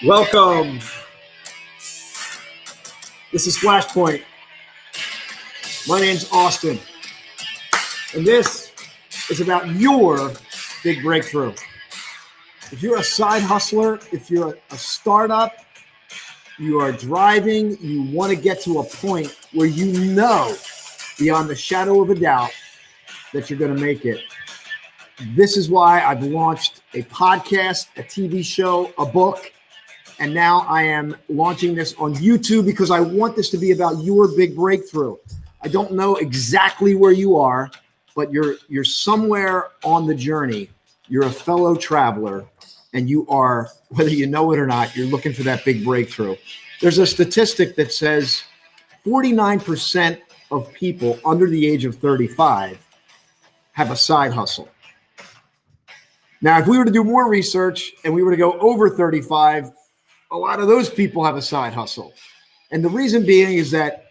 Welcome. This is Flashpoint. My name's Austin, and this is about your big breakthrough. If you're a side hustler, if you're a startup, you are driving, you want to get to a point where you know beyond the shadow of a doubt that you're going to make it. This is why I've launched a podcast, a TV show, a book, and now I am launching this on YouTube because I want this to be about your big breakthrough. I don't know exactly where you are, but you're somewhere on the journey. You're a fellow traveler, and you are, whether you know it or not, you're looking for that big breakthrough. There's a statistic that says 49% of people under the age of 35 have a side hustle. Now, if we were to do more research and we were to go over 35, a lot of those people have a side hustle. And the reason being is that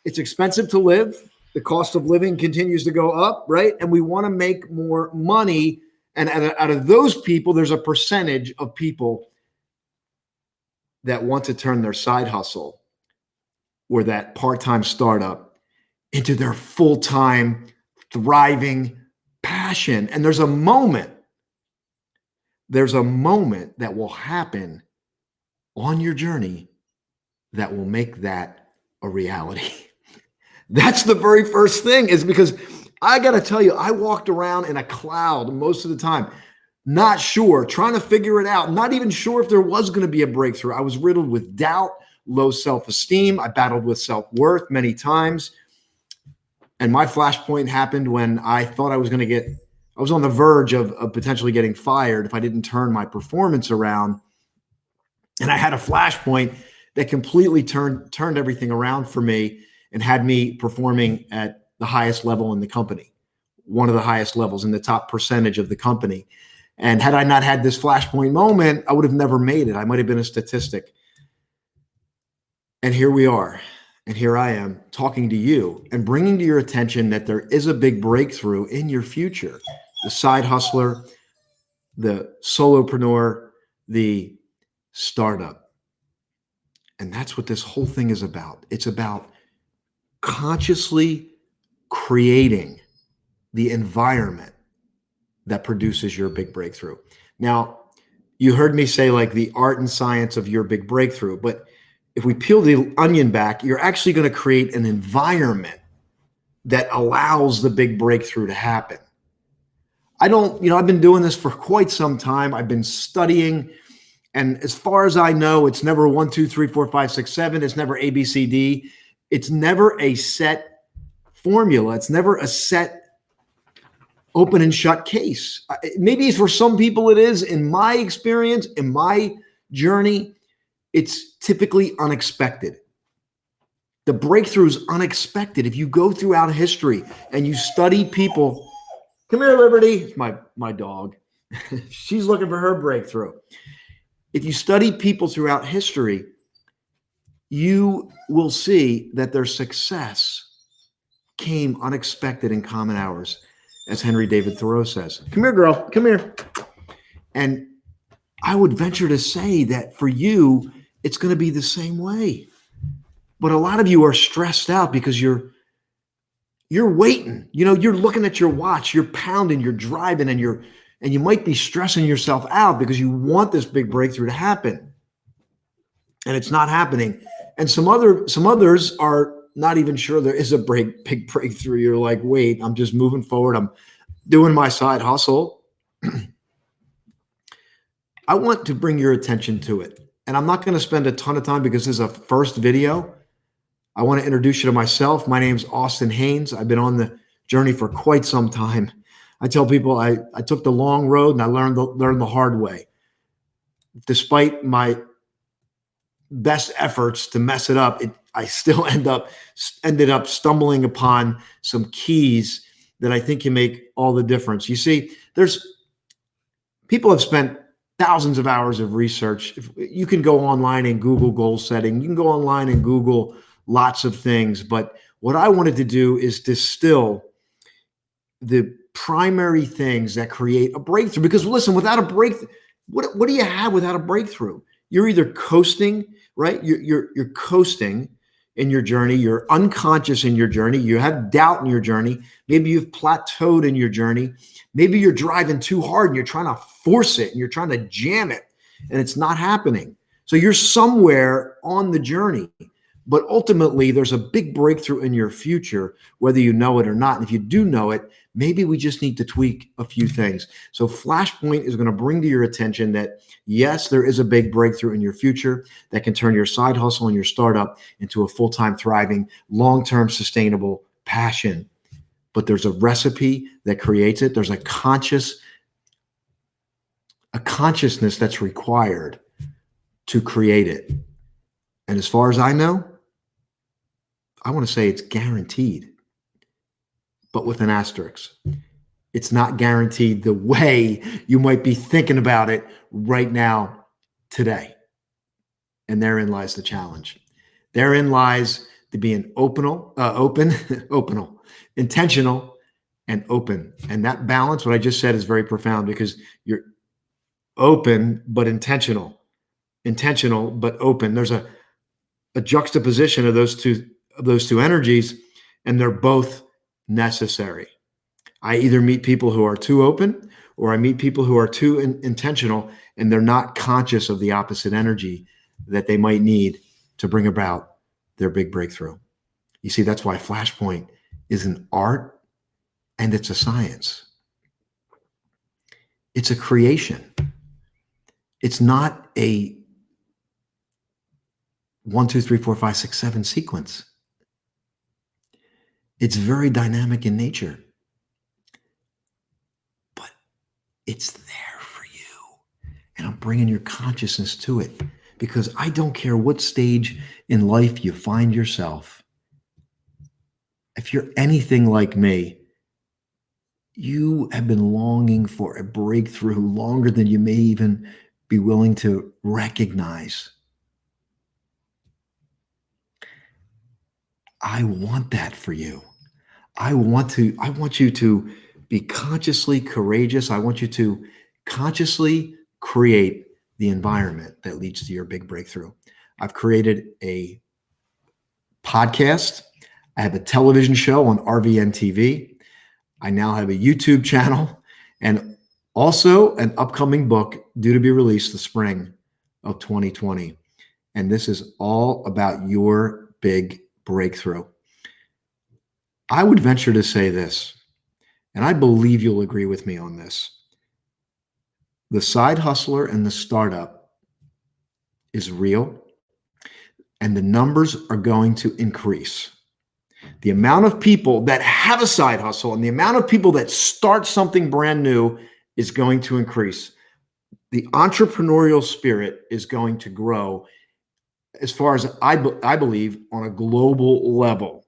it's expensive to live. The cost of living continues to go up, right? And we want to make more money. And out of those people, there's a percentage of people that want to turn their side hustle or that part-time startup into their full-time, thriving passion. And there's a moment that will happen on your journey that will make that a reality. That's the very first thing, is because I got to tell you, I walked around in a cloud most of the time, not sure, trying to figure it out, not even sure if there was going to be a breakthrough. I was riddled with doubt, low self-esteem. I battled with self-worth many times. And my flashpoint happened when I thought I was on the verge of potentially getting fired if I didn't turn my performance around. And I had a flashpoint that completely turned everything around for me and had me performing at the highest level in the company, one of the highest levels in the top percentage of the company. And had I not had this flashpoint moment, I would have never made it. I might have been a statistic. And here we are. And here I am talking to you and bringing to your attention that there is a big breakthrough in your future. The side hustler, the solopreneur, the startup. And that's what this whole thing is about. It's about consciously creating the environment that produces your big breakthrough. Now, you heard me say like the art and science of your big breakthrough, but if we peel the onion back, you're actually going to create an environment that allows the big breakthrough to happen. I've been doing this for quite some time. I've been studying. And as far as I know, it's never 1, 2, 3, 4, 5, 6, 7. It's never A, B, C, D. It's never a set formula. It's never a set open and shut case. Maybe for some people it is. In my experience, in my journey, it's typically unexpected. The breakthrough is unexpected. If you go throughout history and you study people, come here, Liberty. It's my dog. She's looking for her breakthrough. If you study people throughout history, you will see that their success came unexpected in common hours, as Henry David Thoreau says. Come here, girl. Come here. And I would venture to say that for you, it's going to be the same way. But a lot of you are stressed out because you're waiting. You're looking at your watch, you're pounding, you're driving, and you might be stressing yourself out because you want this big breakthrough to happen. And it's not happening. And some others are not even sure there is a big breakthrough. You're like, wait, I'm just moving forward. I'm doing my side hustle. I want to bring your attention to it. And I'm not going to spend a ton of time because this is a first video. I want to introduce you to myself. My name's Austin Haynes. I've been on the journey for quite some time. I tell people I took the long road and I learned the hard way. Despite my best efforts to mess it up, I still ended up stumbling upon some keys that I think can make all the difference. You see, people have spent thousands of hours of research. You can go online and Google goal setting. You can go online and Google lots of things. But what I wanted to do is distill the primary things that create a breakthrough. Because listen, without a breakthrough, what do you have without a breakthrough? you're either coasting, right? You're coasting in your journey. You're unconscious in your journey. You have doubt in your journey. Maybe you've plateaued in your journey. Maybe you're driving too hard and you're trying to force it and you're trying to jam it and it's not happening. So you're somewhere on the journey, but ultimately there's a big breakthrough in your future, whether you know it or not. And if you do know it, maybe we just need to tweak a few things. So Flashpoint is going to bring to your attention that yes, there is a big breakthrough in your future that can turn your side hustle and your startup into a full-time, thriving, long-term, sustainable passion. But there's a recipe that creates it. There's a consciousness that's required to create it. And as far as I know, I want to say it's guaranteed, but with an asterisk. It's not guaranteed the way you might be thinking about it right now, today. And therein lies the challenge. Therein lies to be an intentional and open. And that balance, what I just said, is very profound because you're open but intentional but open. There's a juxtaposition of those two energies, and they're both necessary. I either meet people who are too open or I meet people who are too intentional, and they're not conscious of the opposite energy that they might need to bring about their big breakthrough. You see, that's why Flashpoint is an art and it's a science. It's a creation. It's not a 1, 2, 3, 4, 5, 6, 7 sequence. It's very dynamic in nature, but it's there for you. And I'm bringing your consciousness to it because I don't care what stage in life you find yourself. If you're anything like me, you have been longing for a breakthrough longer than you may even be willing to recognize. I want that for you. I want you to be consciously courageous. I want you to consciously create the environment that leads to your big breakthrough. I've created a podcast. I have a television show on RVN TV. I now have a YouTube channel and also an upcoming book due to be released the spring of 2020. And this is all about your big breakthrough. I would venture to say this, and I believe you'll agree with me on this. The side hustler and the startup is real, and the numbers are going to increase. The amount of people that have a side hustle and the amount of people that start something brand new is going to increase. The entrepreneurial spirit is going to grow, as far as I believe, on a global level.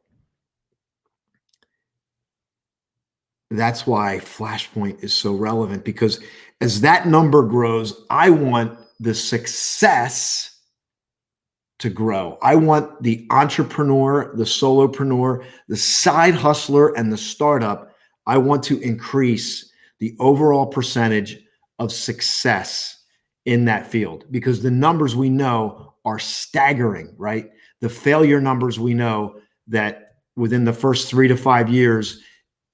That's why Flashpoint is so relevant, because as that number grows, I want the success to grow. I want the entrepreneur, the solopreneur, the side hustler, and the startup. I want to increase the overall percentage of success in that field, because the numbers we know are staggering, right? The failure numbers, we know that within the first 3 to 5 years,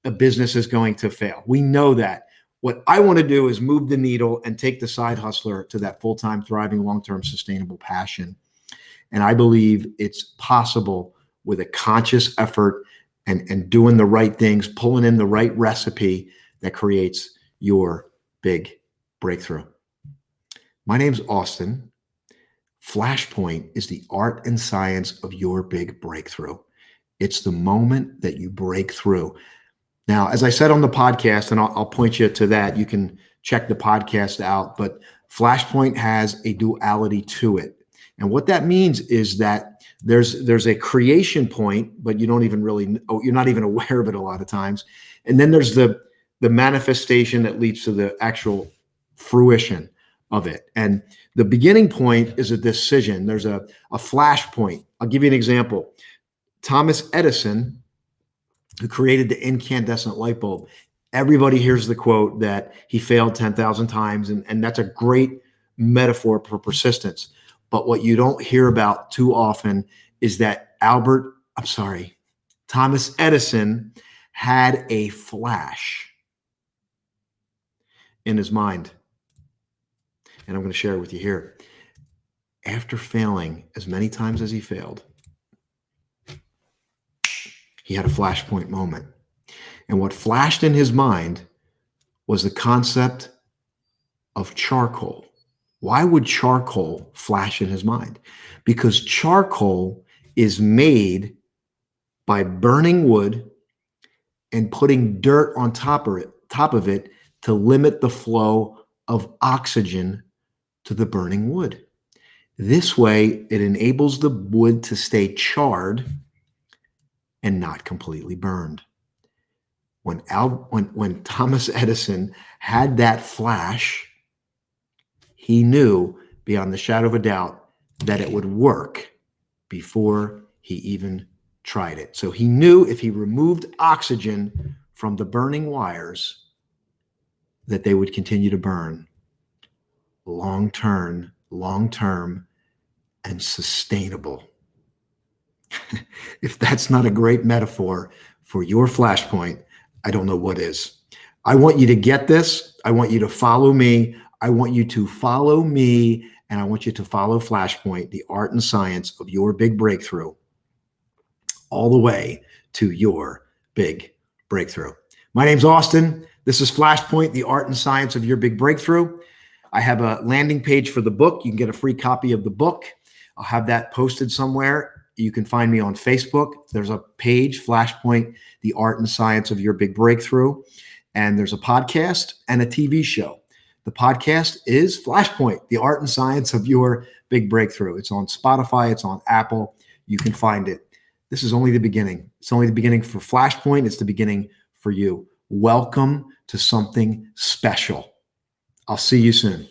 a business is going to fail. We know that. What I want to do is move the needle and take the side hustler to that full-time, thriving, long-term, sustainable passion. And I believe it's possible with a conscious effort and doing the right things, pulling in the right recipe that creates your big breakthrough. My name's Austin. Flashpoint is the art and science of your big breakthrough. It's the moment that you break through. Now, as I said on the podcast, and I'll point you to that, you can check the podcast out, but Flashpoint has a duality to it. And what that means is that there's a creation point, but you don't even really, you're not even aware of it a lot of times. And then there's the manifestation that leads to the actual fruition of it. And the beginning point is a decision. There's a flash point. I'll give you an example. Thomas Edison, who created the incandescent light bulb, everybody hears the quote that he failed 10,000 times. And that's a great metaphor for persistence. But what you don't hear about too often is that Thomas Edison had a flash in his mind. And I'm going to share it with you here. After failing as many times as he failed, he had a flashpoint moment. And what flashed in his mind was the concept of charcoal. Why would charcoal flash in his mind? Because charcoal is made by burning wood and putting dirt on top of it to limit the flow of oxygen to the burning wood. This way, it enables the wood to stay charred and not completely burned. When Thomas Edison had that flash, he knew beyond the shadow of a doubt that it would work before he even tried it. So he knew if he removed oxygen from the burning wires, that they would continue to burn long term, and sustainable. If that's not a great metaphor for your flashpoint, I don't know what is. I want you to get this. I want you to follow me. I want you to follow me, and I want you to follow Flashpoint, the art and science of your big breakthrough, all the way to your big breakthrough. My name's Austin. This is Flashpoint, the art and science of your big breakthrough. I have a landing page for the book. You can get a free copy of the book. I'll have that posted somewhere. You can find me on Facebook. There's a page, Flashpoint, the art and science of your big breakthrough. And there's a podcast and a TV show. The podcast is Flashpoint, the art and science of your big breakthrough. It's on Spotify. It's on Apple. You can find it. This is only the beginning. It's only the beginning for Flashpoint. It's the beginning for you. Welcome to something special. I'll see you soon.